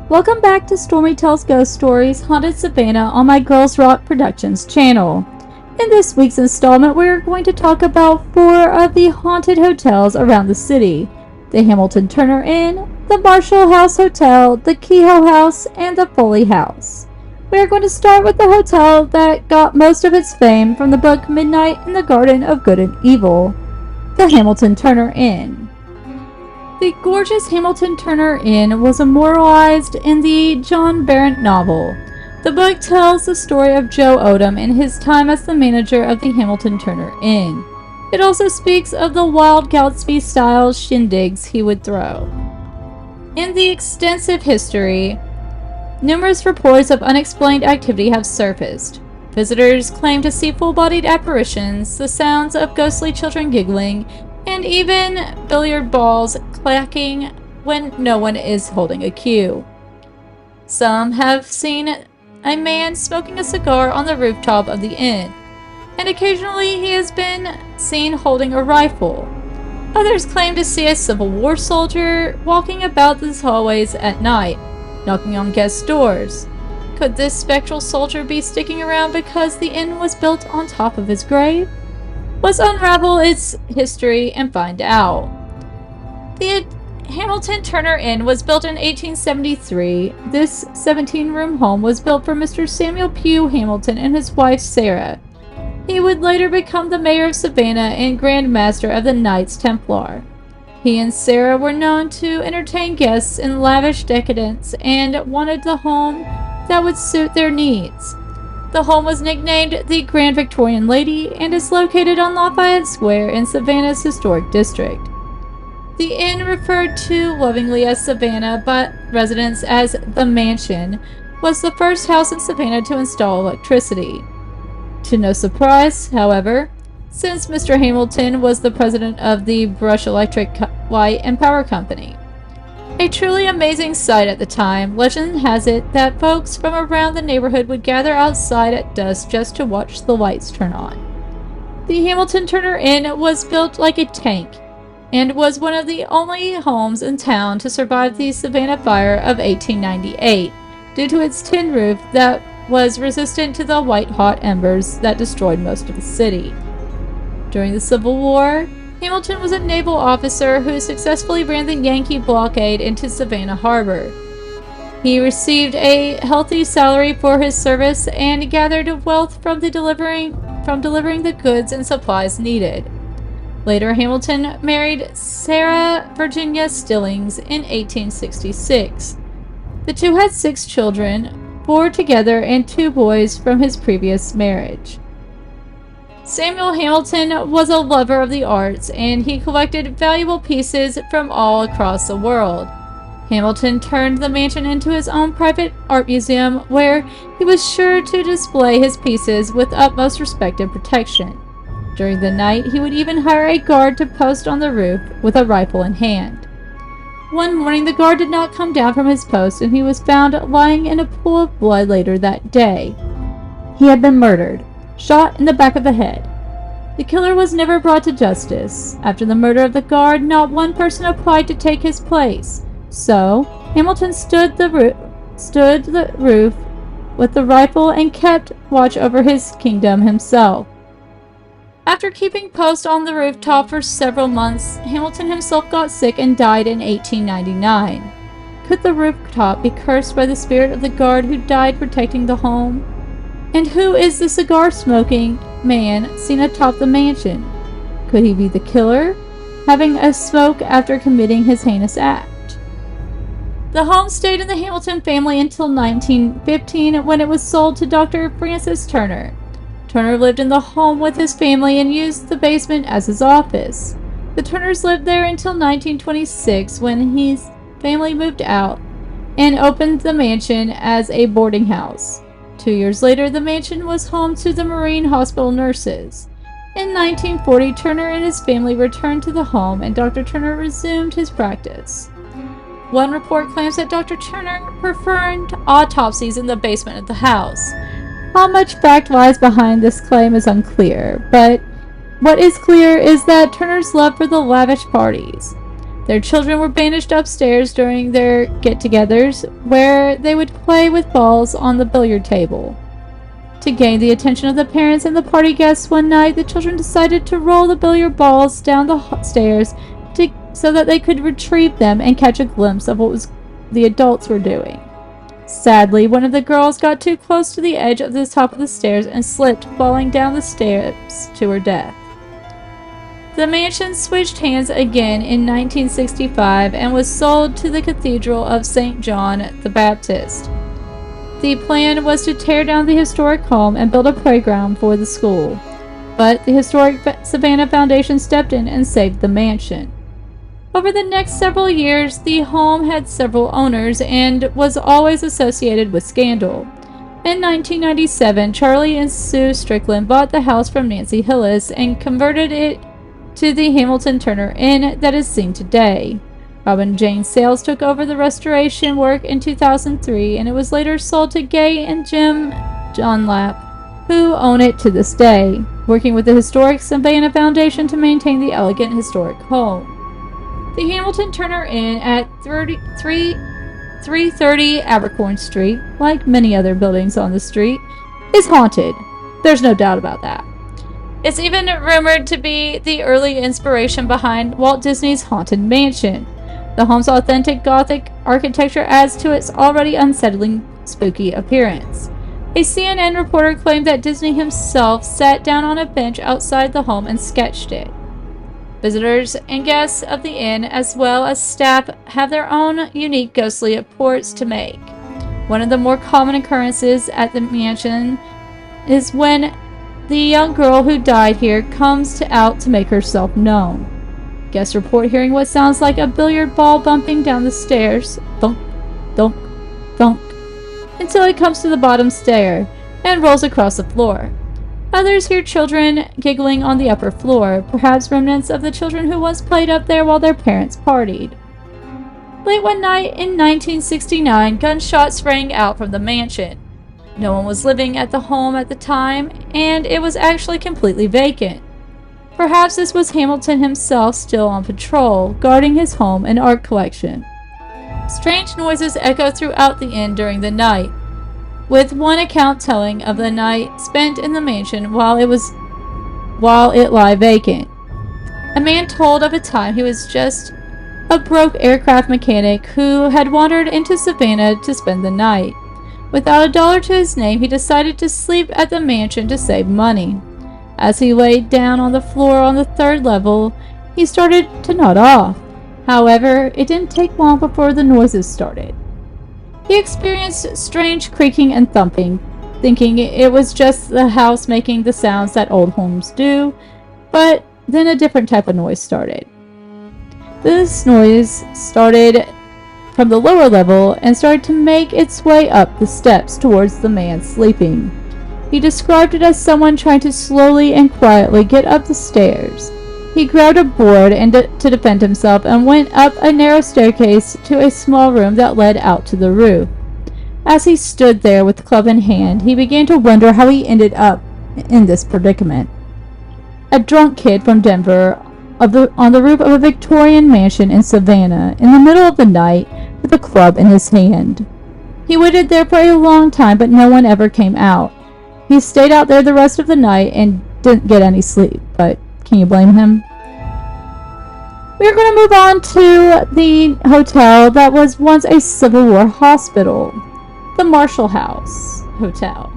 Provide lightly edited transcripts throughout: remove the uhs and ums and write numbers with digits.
Welcome back to Stormi Tells Ghost Stories Haunted Savannah on my Girls Rock Productions channel. In this week's installment, we're going to talk about 4 of the haunted hotels around the city. The Hamilton Turner Inn, the Marshall House Hotel, the Kehoe House, and the Foley House. We are going to start with the hotel that got most of its fame from the book Midnight in the Garden of Good and Evil, the Hamilton Turner Inn. The gorgeous Hamilton Turner Inn was immortalized in the John Berendt novel. The book tells the story of Joe Odom and his time as the manager of the Hamilton Turner Inn. It also speaks of the wild Gatsby-style shindigs he would throw. In the extensive history, numerous reports of unexplained activity have surfaced. Visitors claim to see full-bodied apparitions, the sounds of ghostly children giggling, and even billiard balls clacking when no one is holding a cue. Some have seen a man smoking a cigar on the rooftop of the inn, and occasionally he has been seen holding a rifle. Others claim to see a Civil War soldier walking about these hallways at night, knocking on guest doors. Could this spectral soldier be sticking around because the inn was built on top of his grave? Let's unravel its history and find out. The Hamilton Turner Inn was built in 1873. This 17-room home was built for Mr. Samuel Pugh Hamilton and his wife Sarah. He would later become the mayor of Savannah and Grand Master of the Knights Templar. He and Sarah were known to entertain guests in lavish decadence and wanted the home that would suit their needs. The home was nicknamed the Grand Victorian Lady and is located on Lafayette Square in Savannah's historic district. The inn, referred to lovingly as Savannah but residents as the Mansion, was the first house in Savannah to install electricity. To no surprise, however, since Mr. Hamilton was the president of the Brush Electric Light and Power Company. A truly amazing sight at the time, legend has it that folks from around the neighborhood would gather outside at dusk just to watch the lights turn on. The Hamilton Turner Inn was built like a tank, and was one of the only homes in town to survive the Savannah Fire of 1898, due to its tin roof that was resistant to the white-hot embers that destroyed most of the city. During the Civil War, Hamilton was a naval officer who successfully ran the Yankee blockade into Savannah Harbor. He received a healthy salary for his service and gathered wealth from delivering the goods and supplies needed. Later, Hamilton married Sarah Virginia Stillings in 1866. The two had 6 children, 4 together and 2 boys from his previous marriage. Samuel Hamilton was a lover of the arts, and he collected valuable pieces from all across the world. Hamilton turned the mansion into his own private art museum, where he was sure to display his pieces with utmost respect and protection. During the night, he would even hire a guard to post on the roof with a rifle in hand. One morning, the guard did not come down from his post, and he was found lying in a pool of blood later that day. He had been murdered, shot in the back of the head. The killer was never brought to justice. After the murder of the guard, not one person applied to take his place. So, Hamilton stood the roof with the rifle and kept watch over his kingdom himself. After keeping post on the rooftop for several months, Hamilton himself got sick and died in 1899. Could the rooftop be cursed by the spirit of the guard who died protecting the home? And who is the cigar-smoking man seen atop the mansion? Could he be the killer, having a smoke after committing his heinous act? The home stayed in the Hamilton family until 1915, when it was sold to Dr. Francis Turner. Turner lived in the home with his family and used the basement as his office. The Turners lived there until 1926, when his family moved out and opened the mansion as a boarding house. 2 years later, the mansion was home to the Marine Hospital nurses. In 1940, Turner and his family returned to the home, and Dr. Turner resumed his practice. One report claims that Dr. Turner performed autopsies in the basement of the house. How much fact lies behind this claim is unclear, but what is clear is that Turner's love for the lavish parties. Their children were banished upstairs during their get-togethers, where they would play with balls on the billiard table. To gain the attention of the parents and the party guests one night, the children decided to roll the billiard balls down the stairs so that they could retrieve them and catch a glimpse of what the adults were doing. Sadly, one of the girls got too close to the edge of the top of the stairs and slipped, falling down the steps to her death. The mansion switched hands again in 1965 and was sold to the Cathedral of St. John the Baptist. The plan was to tear down the historic home and build a playground for the school, but the historic Savannah Foundation stepped in and saved the mansion. Over the next several years, the home had several owners and was always associated with scandal. In 1997, Charlie and Sue Strickland bought the house from Nancy Hillis and converted it to the Hamilton Turner Inn that is seen today. Robin Jane Sales took over the restoration work in 2003, and it was later sold to Gay and Jim Dunlap, who own it to this day, working with the historic Savannah Foundation to maintain the elegant historic home. The Hamilton Turner Inn at 330 Abercorn Street, like many other buildings on the street, is haunted. There's no doubt about that. It's even rumored to be the early inspiration behind Walt Disney's Haunted Mansion. The home's authentic Gothic architecture adds to its already unsettling, spooky appearance. A CNN reporter claimed that Disney himself sat down on a bench outside the home and sketched it. Visitors and guests of the inn, as well as staff, have their own unique ghostly reports to make. One of the more common occurrences at the mansion is when the young girl who died here comes out to make herself known. Guests report hearing what sounds like a billiard ball bumping down the stairs, thunk, thunk, thunk, until it comes to the bottom stair and rolls across the floor. Others hear children giggling on the upper floor, perhaps remnants of the children who once played up there while their parents partied. Late one night in 1969, gunshots rang out from the mansion. No one was living at the home at the time, and it was actually completely vacant. Perhaps this was Hamilton himself still on patrol, guarding his home and art collection. Strange noises echo throughout the inn during the night, with one account telling of the night spent in the mansion while it lay vacant. A man told of a time he was just a broke aircraft mechanic who had wandered into Savannah to spend the night. Without $1 to his name, he decided to sleep at the mansion to save money. As he laid down on the floor on the 3rd level, he started to nod off. However, it didn't take long before the noises started. He experienced strange creaking and thumping, thinking it was just the house making the sounds that old homes do, but then a different type of noise started. This noise started from the lower level and started to make its way up the steps towards the man sleeping. He described it as someone trying to slowly and quietly get up the stairs. He grabbed a board to defend himself and went up a narrow staircase to a small room that led out to the roof. As he stood there with the club in hand, he began to wonder how he ended up in this predicament. A drunk kid from Denver on the roof of a Victorian mansion in Savannah in the middle of the night with a club in his hand. He waited there for a long time, but no one ever came out. He stayed out there the rest of the night and didn't get any sleep, but can you blame him? We're going to move on to the hotel that was once a Civil War hospital, the Marshall House Hotel.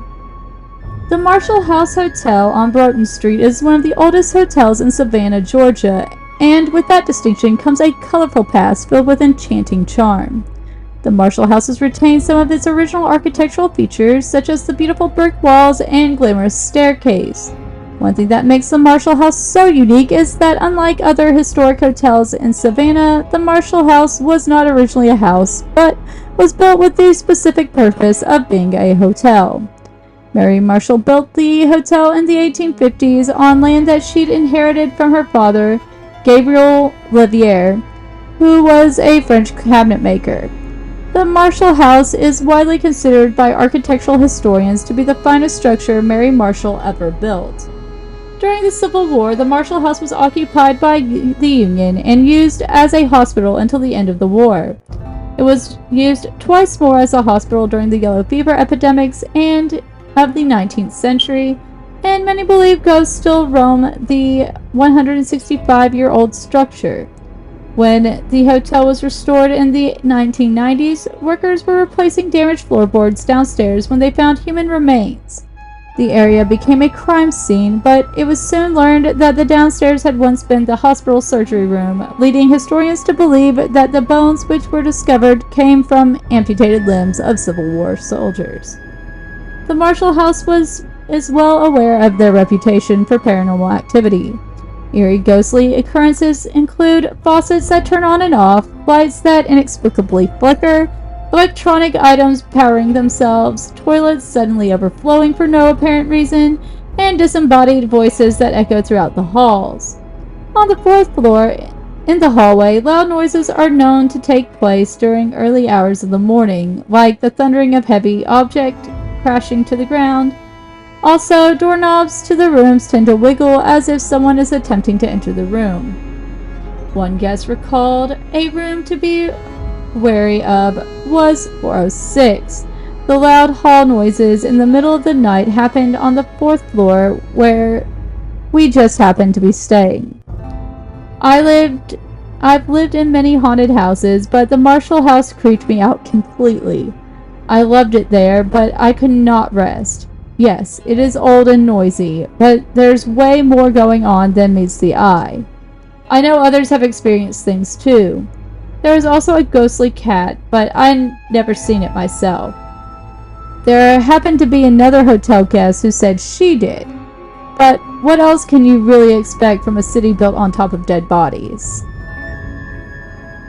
The Marshall House Hotel on Broughton Street is one of the oldest hotels in Savannah, Georgia, and with that distinction comes a colorful past filled with enchanting charm. The Marshall House has retained some of its original architectural features, such as the beautiful brick walls and glamorous staircase. One thing that makes the Marshall House so unique is that unlike other historic hotels in Savannah, the Marshall House was not originally a house, but was built with the specific purpose of being a hotel. Mary Marshall built the hotel in the 1850s on land that she'd inherited from her father, Gabriel Livier, who was a French cabinet maker. The Marshall House is widely considered by architectural historians to be the finest structure Mary Marshall ever built. During the Civil War, the Marshall House was occupied by the Union and used as a hospital until the end of the war. It was used twice more as a hospital during the yellow fever epidemics and of the 19th century, and many believe ghosts still roam the 165-year-old structure. When the hotel was restored in the 1990s, workers were replacing damaged floorboards downstairs when they found human remains. The area became a crime scene, but it was soon learned that the downstairs had once been the hospital surgery room, leading historians to believe that the bones which were discovered came from amputated limbs of Civil War soldiers. The Marshall House is well aware of their reputation for paranormal activity. Eerie ghostly occurrences include faucets that turn on and off, lights that inexplicably flicker, electronic items powering themselves, toilets suddenly overflowing for no apparent reason, and disembodied voices that echo throughout the halls. On the 4th floor, in the hallway, loud noises are known to take place during early hours of the morning, like the thundering of heavy object crashing to the ground. Also, doorknobs to the rooms tend to wiggle as if someone is attempting to enter the room. One guest recalled a room to be wary of was 406. The loud hall noises in the middle of the night happened on the 4th floor where we just happened to be staying. I've lived in many haunted houses, but the Marshall House creeped me out completely. I loved it there, but I could not rest. Yes, it is old and noisy, but there's way more going on than meets the eye. I know others have experienced things too. There is also a ghostly cat, but I've never seen it myself. There happened to be another hotel guest who said she did. But what else can you really expect from a city built on top of dead bodies?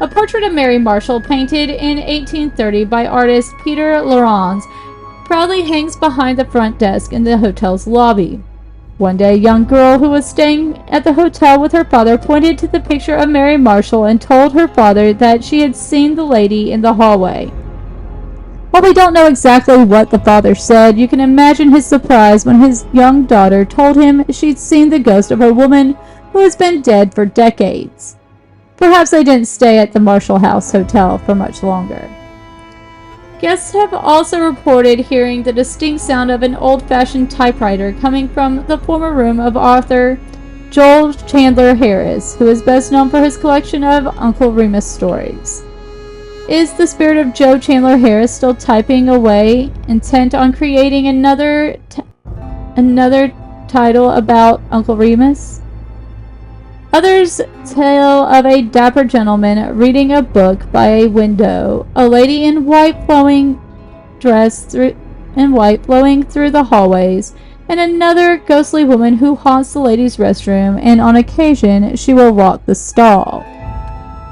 A portrait of Mary Marshall, painted in 1830 by artist Peter Laurens, proudly hangs behind the front desk in the hotel's lobby. One day, a young girl who was staying at the hotel with her father pointed to the picture of Mary Marshall and told her father that she had seen the lady in the hallway. While we don't know exactly what the father said, you can imagine his surprise when his young daughter told him she'd seen the ghost of a woman who has been dead for decades. Perhaps they didn't stay at the Marshall House Hotel for much longer. Guests have also reported hearing the distinct sound of an old-fashioned typewriter coming from the former room of author Joel Chandler Harris, who is best known for his collection of Uncle Remus stories. Is the spirit of Joe Chandler Harris still typing away, intent on creating another title about Uncle Remus? Others tell of a dapper gentleman reading a book by a window, a lady in white flowing through the hallways, and another ghostly woman who haunts the ladies' restroom, and on occasion she will walk the stall.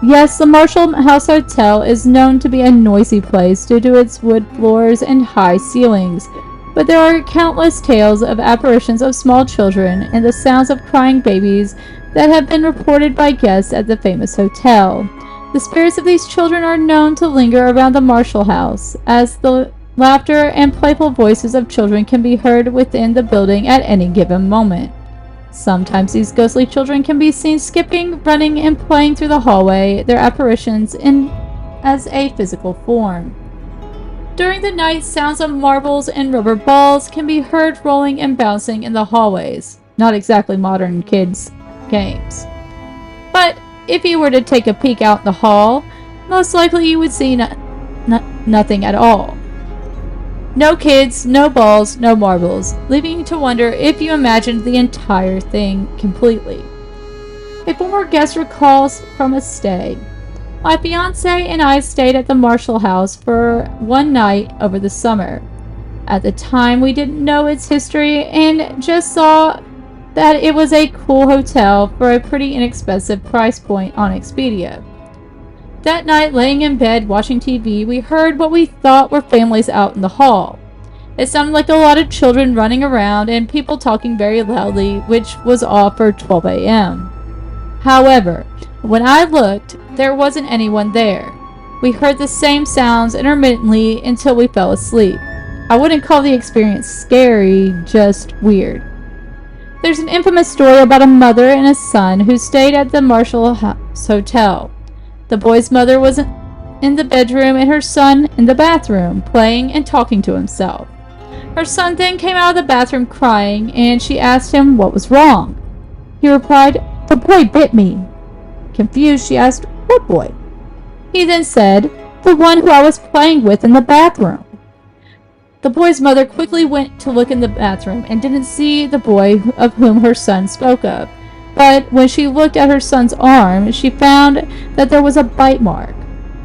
Yes, the Marshall House Hotel is known to be a noisy place due to its wood floors and high ceilings, but there are countless tales of apparitions of small children and the sounds of crying babies that have been reported by guests at the famous hotel. The spirits of these children are known to linger around the Marshall House, as the laughter and playful voices of children can be heard within the building at any given moment. Sometimes these ghostly children can be seen skipping, running, and playing through the hallway, their apparitions as a physical form. During the night, sounds of marbles and rubber balls can be heard rolling and bouncing in the hallways. Not exactly modern kids' games. But if you were to take a peek out in the hall, most likely you would see nothing at all. No kids, no balls, no marbles, leaving you to wonder if you imagined the entire thing completely. A former guest recalls from a stay. My fiancé and I stayed at the Marshall House for one night over the summer. At the time, we didn't know its history and just saw that it was a cool hotel for a pretty inexpensive price point on Expedia. That night, laying in bed watching TV, we heard what we thought were families out in the hall. It sounded like a lot of children running around and people talking very loudly, which was off for 12 a.m. However, when I looked, there wasn't anyone there. We heard the same sounds intermittently until we fell asleep. I wouldn't call the experience scary, just weird. There's an infamous story about a mother and a son who stayed at the Marshall House Hotel. The boy's mother was in the bedroom and her son in the bathroom, playing and talking to himself. Her son then came out of the bathroom crying, and she asked him what was wrong. He replied, "The boy bit me." Confused, she asked, "What boy?" He then said, "The one who I was playing with in the bathroom." The boy's mother quickly went to look in the bathroom and didn't see the boy of whom her son spoke of. But when she looked at her son's arm, she found that there was a bite mark.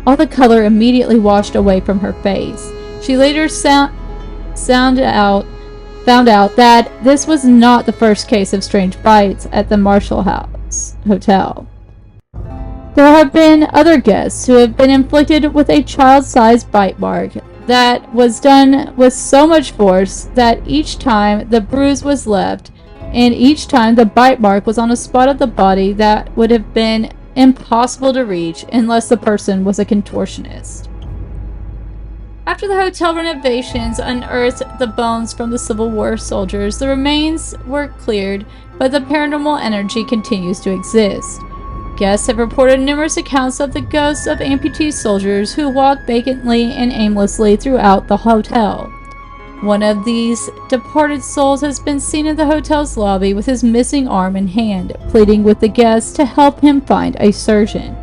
All the color immediately washed away from her face. She later found out that this was not the first case of strange bites at the Marshall House Hotel. There have been other guests who have been inflicted with a child-sized bite mark that was done with so much force that each time the bruise was left, and each time the bite mark was on a spot of the body that would have been impossible to reach unless the person was a contortionist. After the hotel renovations unearthed the bones from the Civil War soldiers, the remains were cleared, but the paranormal energy continues to exist. Guests have reported numerous accounts of the ghosts of amputee soldiers who walk vacantly and aimlessly throughout the hotel. One of these departed souls has been seen in the hotel's lobby with his missing arm and hand, pleading with the guests to help him find a surgeon.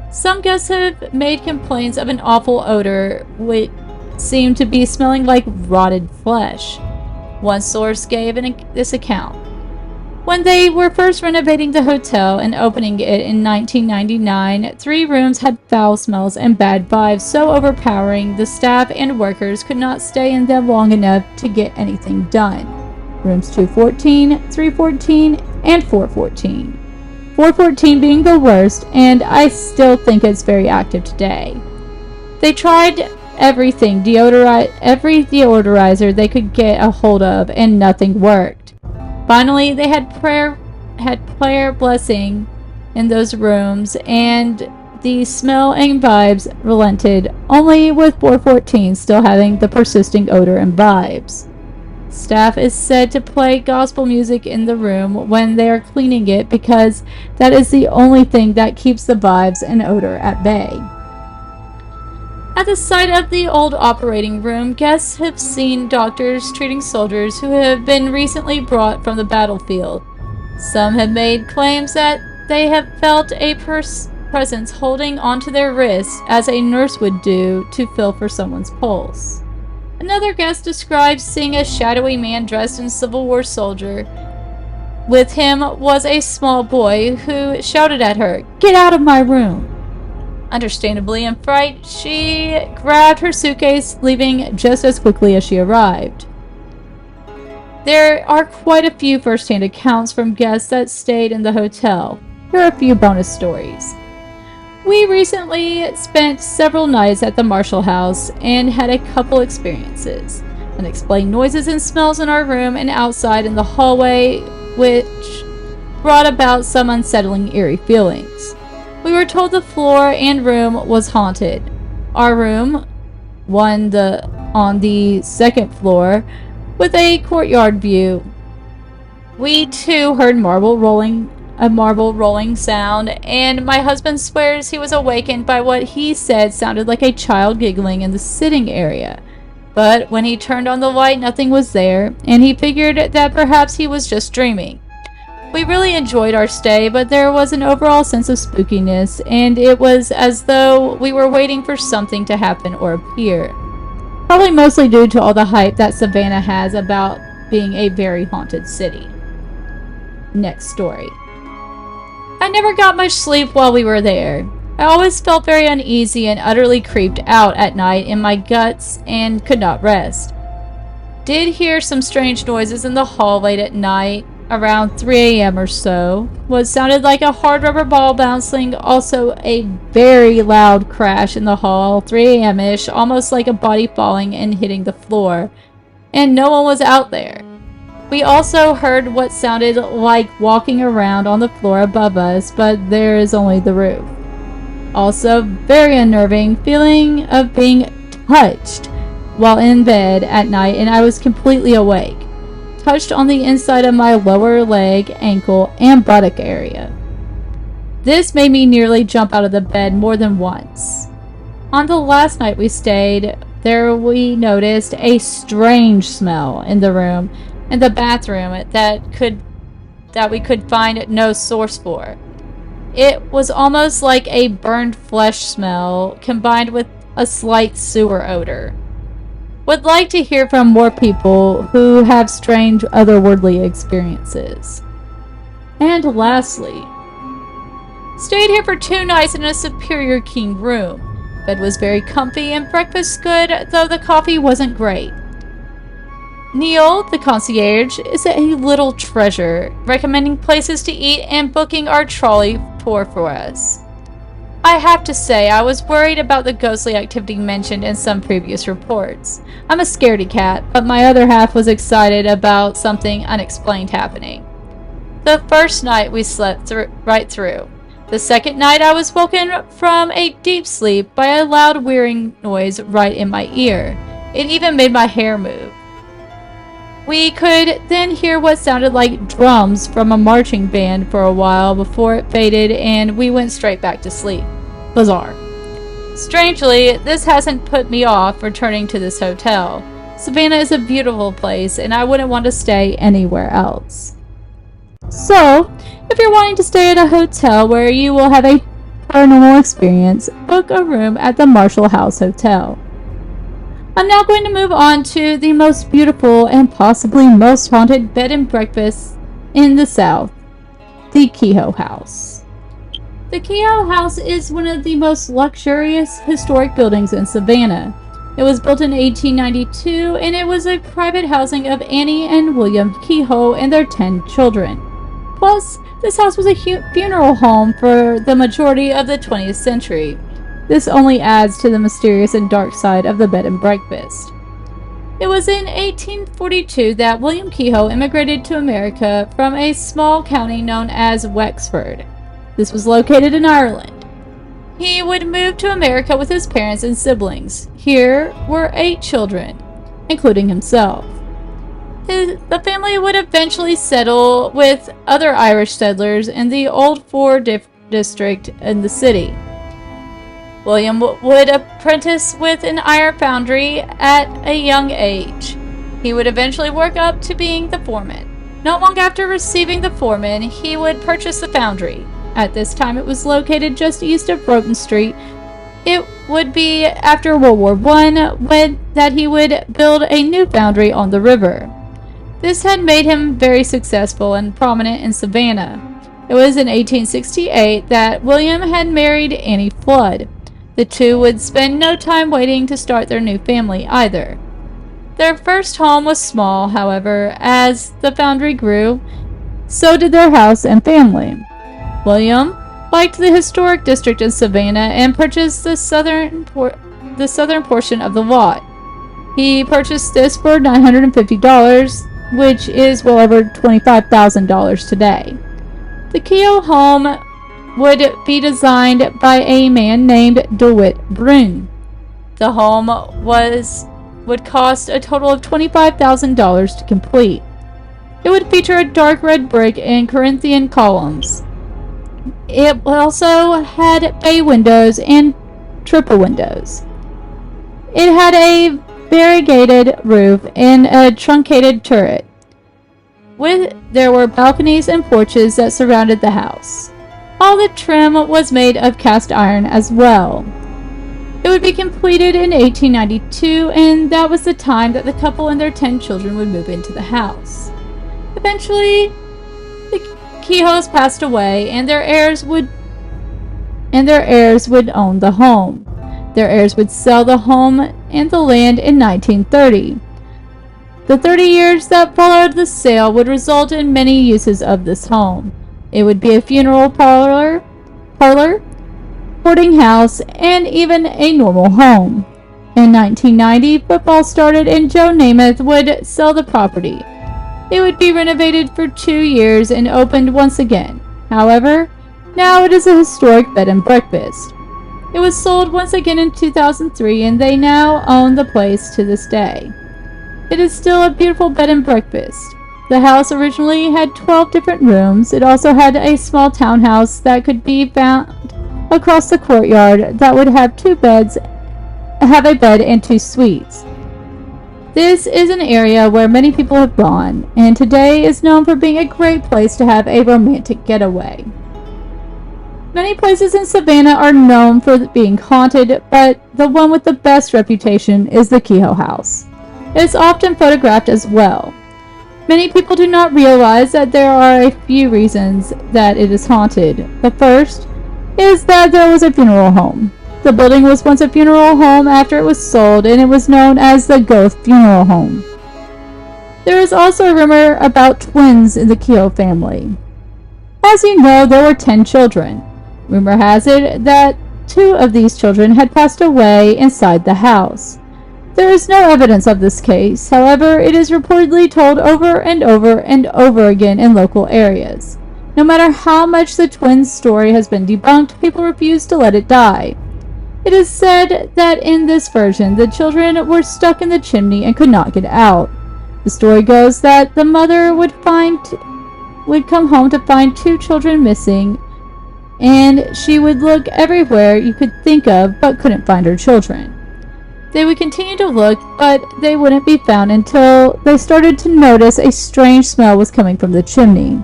Some guests have made complaints of an awful odor, which seemed to be smelling like rotted flesh. One source gave this account. When they were first renovating the hotel and opening it in 1999, 3 rooms had foul smells and bad vibes so overpowering the staff and workers could not stay in them long enough to get anything done. Rooms 214, 314, and 414. 414 being the worst, and I still think it's very active today. They tried every deodorizer they could get a hold of, and nothing worked. Finally, they had prayer blessing in those rooms, and the smell and vibes relented, only with 414 still having the persisting odor and vibes. Staff is said to play gospel music in the room when they are cleaning it because that is the only thing that keeps the vibes and odor at bay. At the site of the old operating room, guests have seen doctors treating soldiers who have been recently brought from the battlefield. Some have made claims that they have felt a presence holding onto their wrists as a nurse would do to feel for someone's pulse. Another guest describes seeing a shadowy man dressed in Civil War soldier. With him was a small boy who shouted at her, "Get out of my room!" Understandably in fright, she grabbed her suitcase, leaving just as quickly as she arrived. There are quite a few first-hand accounts from guests that stayed in the hotel. Here are a few bonus stories. We recently spent several nights at the Marshall House and had a couple experiences. Unexplained noises and smells in our room and outside in the hallway, which brought about some unsettling, eerie feelings. We were told the floor and room was haunted. Our room, on the second floor, with a courtyard view. We too heard a marble rolling sound, and my husband swears he was awakened by what he said sounded like a child giggling in the sitting area. But when he turned on the light, nothing was there, and he figured that perhaps he was just dreaming. We really enjoyed our stay, but there was an overall sense of spookiness, and it was as though we were waiting for something to happen or appear. Probably mostly due to all the hype that Savannah has about being a very haunted city. Next story. I never got much sleep while we were there. I always felt very uneasy and utterly creeped out at night in my guts and could not rest. Did hear some strange noises in the hall late at night, around 3 a.m. or so. What sounded like a hard rubber ball bouncing, also a very loud crash in the hall, 3 a.m.-ish, almost like a body falling and hitting the floor. And no one was out there. We also heard what sounded like walking around on the floor above us, but there is only the roof. Also, very unnerving feeling of being touched while in bed at night, and I was completely awake. touched on the inside of my lower leg, ankle, and buttock area. This made me nearly jump out of the bed more than once. On the last night we stayed there, we noticed a strange smell in the room and the bathroom that we could find no source for. It was almost like a burned flesh smell combined with a slight sewer odor. Would like to hear from more people who have strange otherworldly experiences. And lastly, stayed here for 2 nights in a superior king room. Bed was very comfy and breakfast good, though the coffee wasn't great. Neil, the concierge, is a little treasure, recommending places to eat and booking our trolley tour for us. I have to say, I was worried about the ghostly activity mentioned in some previous reports. I'm a scaredy cat, but my other half was excited about something unexplained happening. The first night we slept right through. The second night I was woken from a deep sleep by a loud whirring noise right in my ear. It even made my hair move. We could then hear what sounded like drums from a marching band for a while before it faded and we went straight back to sleep. Bizarre. Strangely, this hasn't put me off returning to this hotel. Savannah is a beautiful place and I wouldn't want to stay anywhere else. So, if you're wanting to stay at a hotel where you will have a paranormal experience, book a room at the Foley House Hotel. I'm now going to move on to the most beautiful and possibly most haunted bed and breakfast in the South, the Kehoe House. The Kehoe House is one of the most luxurious historic buildings in Savannah. It was built in 1892 and it was a private housing of Annie and William Kehoe and their 10 children. Plus, this house was a funeral home for the majority of the 20th century. This only adds to the mysterious and dark side of the bed and breakfast. It was in 1842 that William Kehoe immigrated to America from a small county known as Wexford. This was located in Ireland. He would move to America with his parents and siblings. Here were 8 children, including himself. The family would eventually settle with other Irish settlers in the Old Ford district in the city. William would apprentice with an iron foundry at a young age. He would eventually work up to being the foreman. Not long after receiving the foreman, he would purchase the foundry. At this time, it was located just east of Broughton Street. It would be after World War I that he would build a new foundry on the river. This had made him very successful and prominent in Savannah. It was in 1868 that William had married Annie Flood. The two would spend no time waiting to start their new family either. Their first home was small, however. As the foundry grew, so did their house and family. William liked the historic district in Savannah and purchased the southern portion of the lot. He purchased this for $950, which is well over $25,000 today. The Kehoe home would be designed by a man named DeWitt Brune. The home would cost a total of $25,000 to complete. It would feature a dark red brick and Corinthian columns. It also had bay windows and triple windows. It had a variegated roof and a truncated turret. There were balconies and porches that surrounded the house. All the trim was made of cast iron as well. It would be completed in 1892, and that was the time that the couple and their 10 children would move into the house. Eventually, the Kehoes passed away, and their heirs would own the home. Their heirs would sell the home and the land in 1930. The 30 years that followed the sale would result in many uses of this home. It would be a funeral parlor, boarding house, and even a normal home. In 1990, football started and Joe Namath would sell the property. It would be renovated for 2 years and opened once again. However, now it is a historic bed and breakfast. It was sold once again in 2003 and they now own the place to this day. It is still a beautiful bed and breakfast. The house originally had 12 different rooms. It also had a small townhouse that could be found across the courtyard that would have have a bed and 2 suites. This is an area where many people have gone, and today is known for being a great place to have a romantic getaway. Many places in Savannah are known for being haunted, but the one with the best reputation is the Kehoe House. It is often photographed as well. Many people do not realize that there are a few reasons that it is haunted. The first is that there was a funeral home. The building was once a funeral home after it was sold, and it was known as the Ghost Funeral Home. There is also a rumor about twins in the Kehoe family. As you know, there were 10 children. Rumor has it that 2 of these children had passed away inside the house. There is no evidence of this case, however, it is reportedly told over and over and over again in local areas. No matter how much the twins' story has been debunked, people refuse to let it die. It is said that in this version, the children were stuck in the chimney and could not get out. The story goes that the mother would come home to find 2 children missing, and she would look everywhere you could think of but couldn't find her children. They would continue to look, but they wouldn't be found until they started to notice a strange smell was coming from the chimney.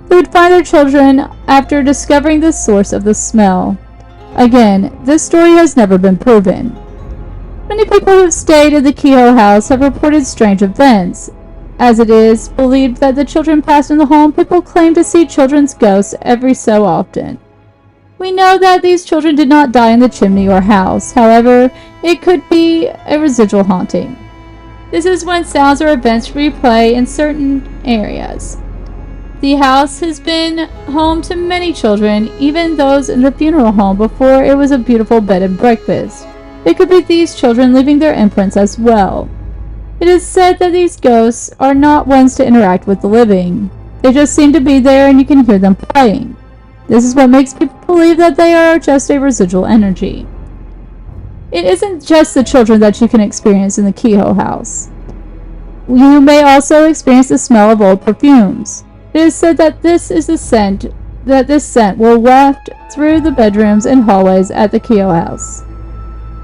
They would find their children after discovering the source of the smell. Again, this story has never been proven. Many people who have stayed at the Kehoe House have reported strange events. As it is believed that the children passed in the home, people claim to see children's ghosts every so often. We know that these children did not die in the chimney or house. However, it could be a residual haunting. This is when sounds or events replay in certain areas. The house has been home to many children, even those in the funeral home before it was a beautiful bed and breakfast. It could be these children leaving their imprints as well. It is said that these ghosts are not ones to interact with the living. They just seem to be there and you can hear them playing. This is what makes people believe that they are just a residual energy. It isn't just the children that you can experience in the Kehoe House. You may also experience the smell of old perfumes. It is said that this scent will waft through the bedrooms and hallways at the Kehoe House.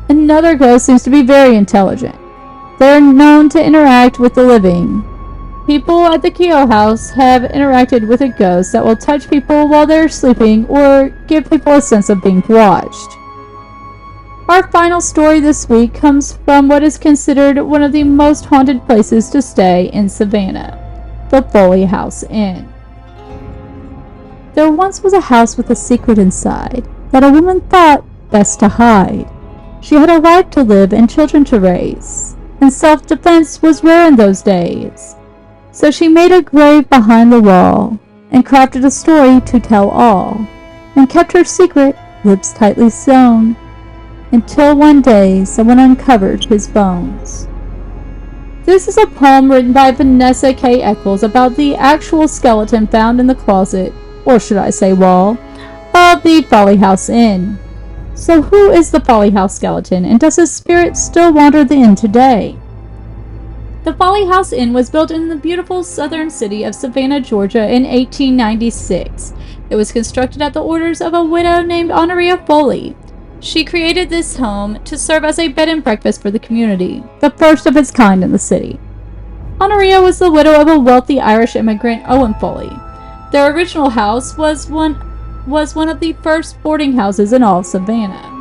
Another ghost seems to be very intelligent. They are known to interact with the living. People at the Kehoe House have interacted with a ghost that will touch people while they're sleeping or give people a sense of being watched. Our final story this week comes from what is considered one of the most haunted places to stay in Savannah, the Foley House Inn. There once was a house with a secret inside that a woman thought best to hide. She had a wife to live and children to raise, and self-defense was rare in those days. So she made a grave behind the wall and crafted a story to tell all, and kept her secret, lips tightly sewn, until one day someone uncovered his bones. This is a poem written by Vanessa K. Eccles about the actual skeleton found in the closet, or should I say wall, of the Foley House Inn. So who is the Foley House skeleton, and does his spirit still wander the inn today? The Foley House Inn was built in the beautiful southern city of Savannah, Georgia in 1896. It was constructed at the orders of a widow named Honoria Foley. She created this home to serve as a bed and breakfast for the community, the first of its kind in the city. Honoria was the widow of a wealthy Irish immigrant, Owen Foley. Their original house was one of the first boarding houses in all of Savannah.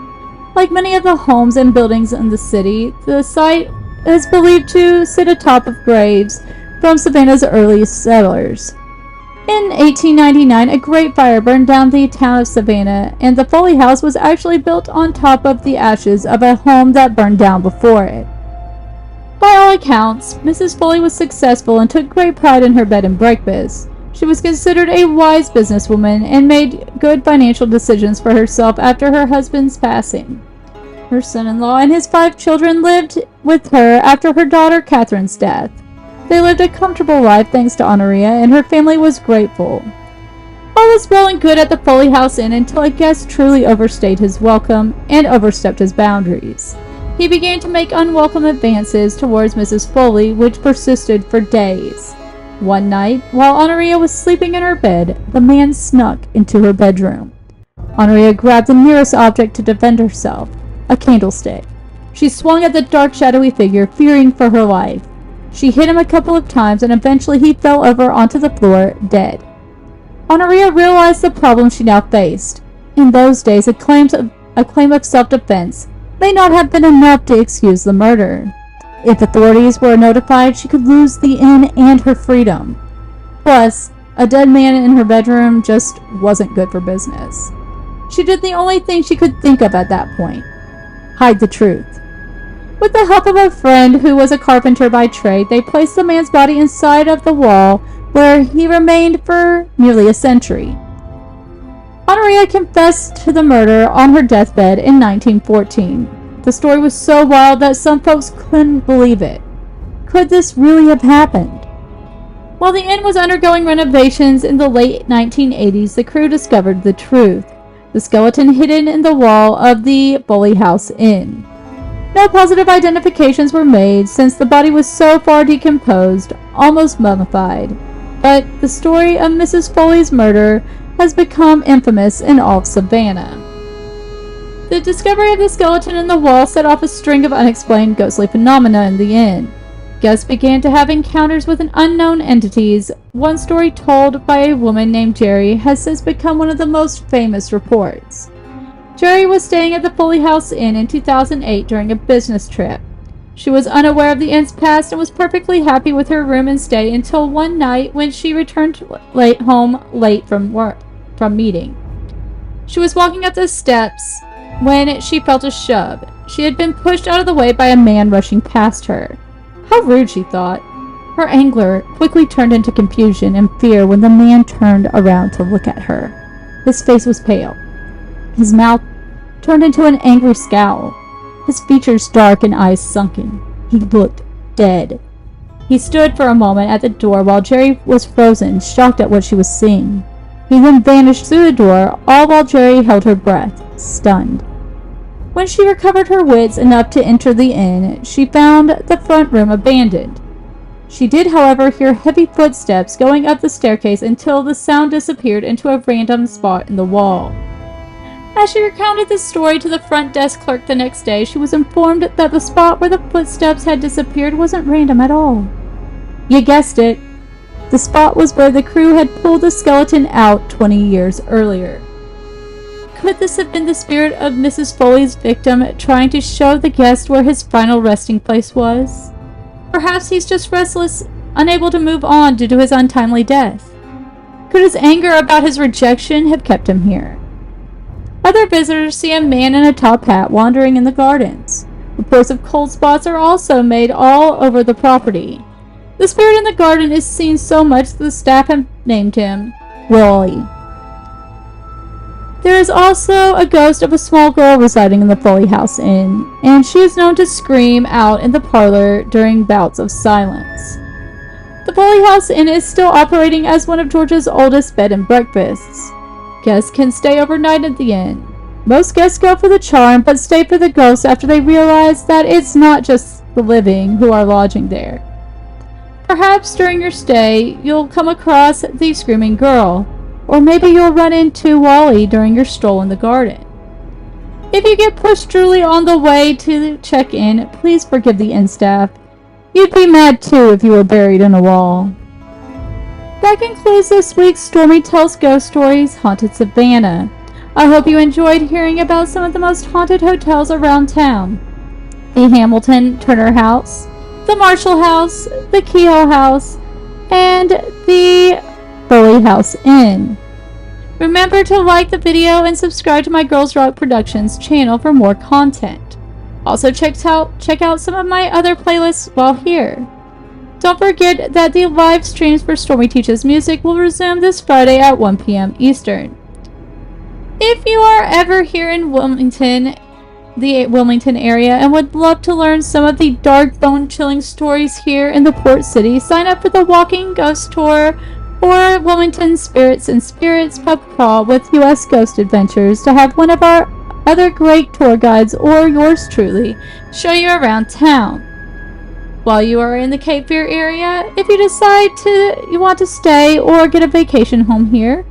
Like many of the homes and buildings in the city, the site is believed to sit atop of graves from Savannah's earliest settlers. In 1899, a great fire burned down the town of Savannah, and the Foley House was actually built on top of the ashes of a home that burned down before it. By all accounts, Mrs. Foley was successful and took great pride in her bed and breakfast. She was considered a wise businesswoman and made good financial decisions for herself after her husband's passing. Her son-in-law and his 5 children lived with her after her daughter Catherine's death. They lived a comfortable life thanks to Honoria, and her family was grateful. All was well and good at the Foley House Inn until a guest truly overstayed his welcome and overstepped his boundaries. He began to make unwelcome advances towards Mrs. Foley, which persisted for days. One night, while Honoria was sleeping in her bed, the man snuck into her bedroom. Honoria grabbed the nearest object to defend herself, a candlestick. She swung at the dark, shadowy figure, fearing for her life. She hit him a couple of times, and eventually he fell over onto the floor, dead. Honoria realized the problem she now faced. In those days, a claim of self-defense may not have been enough to excuse the murder. If authorities were notified, she could lose the inn and her freedom. Plus, a dead man in her bedroom just wasn't good for business. She did the only thing she could think of at that point: hide the truth. With the help of a friend who was a carpenter by trade, they placed the man's body inside of the wall, where he remained for nearly a century. Honoria confessed to the murder on her deathbed in 1914. The story was so wild that some folks couldn't believe it. Could this really have happened? While the inn was undergoing renovations in the late 1980s, the crew discovered the truth: the skeleton hidden in the wall of the Foley House Inn. No positive identifications were made since the body was so far decomposed, almost mummified. But the story of Mrs. Foley's murder has become infamous in all of Savannah. The discovery of the skeleton in the wall set off a string of unexplained ghostly phenomena in the inn. Guests began to have encounters with unknown entities. One story told by a woman named Jerry has since become one of the most famous reports. Jerry was staying at the Foley House Inn in 2008 during a business trip. She was unaware of the inn's past and was perfectly happy with her room and stay until one night when she returned home late from meeting. She was walking up the steps when she felt a shove. She had been pushed out of the way by a man rushing past her. How rude, she thought. Her anger quickly turned into confusion and fear when the man turned around to look at her. His face was pale. His mouth turned into an angry scowl. His features dark and eyes sunken. He looked dead. He stood for a moment at the door while Jerry was frozen, shocked at what she was seeing. He then vanished through the door, all while Jerry held her breath, stunned. When she recovered her wits enough to enter the inn, she found the front room abandoned. She did, however, hear heavy footsteps going up the staircase until the sound disappeared into a random spot in the wall. As she recounted this story to the front desk clerk the next day, she was informed that the spot where the footsteps had disappeared wasn't random at all. You guessed it. The spot was where the crew had pulled the skeleton out 20 years earlier. Could this have been the spirit of Mrs. Foley's victim trying to show the guest where his final resting place was? Perhaps he's just restless, unable to move on due to his untimely death. Could his anger about his rejection have kept him here? Other visitors see a man in a top hat wandering in the gardens. Reports of cold spots are also made all over the property. The spirit in the garden is seen so much that the staff have named him Willie. There is also a ghost of a small girl residing in the Foley House Inn, and she is known to scream out in the parlor during bouts of silence. The Foley House Inn is still operating as one of Georgia's oldest bed and breakfasts. Guests can stay overnight at the inn. Most guests go for the charm, but stay for the ghosts after they realize that it's not just the living who are lodging there. Perhaps during your stay, you'll come across the screaming girl, or maybe you'll run into Wally during your stroll in the garden. If you get pushed truly on the way to check in, please forgive the inn staff. You'd be mad too if you were buried in a wall. That concludes this week's Stormi Tells Ghost Stories Haunted Savannah. I hope you enjoyed hearing about some of the most haunted hotels around town. The Hamilton Turner House, the Marshall House, the Kehoe House, and the Foley House Inn. Remember to like the video and subscribe to my Girls Rock Productions channel for more content. Also check out some of my other playlists while here. Don't forget that the live streams for Stormi Teaches Music will resume this Friday at 1 p.m. Eastern. If you are ever here in Wilmington, the Wilmington area, and would love to learn some of the dark, bone-chilling stories here in the port city, sign up for the Walking Ghost Tour or Wilmington Spirits and Spirits Pub Crawl with U.S. Ghost Adventures to have one of our other great tour guides or yours truly show you around town. While you are in the Cape Fear area, if you decide you want to stay or get a vacation home here,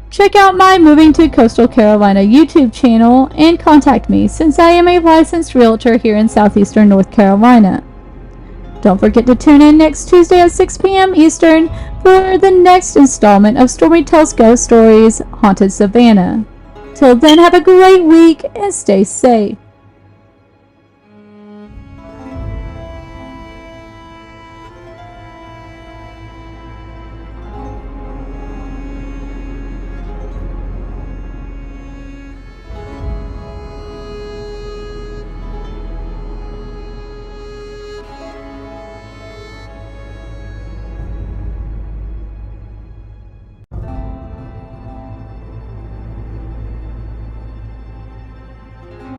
check out my Moving to Coastal Carolina YouTube channel and contact me since I am a licensed realtor here in southeastern North Carolina. Don't forget to tune in next Tuesday at 6 p.m. Eastern for the next installment of Stormi Tells Ghost Stories Haunted Savannah. Till then, have a great week and stay safe.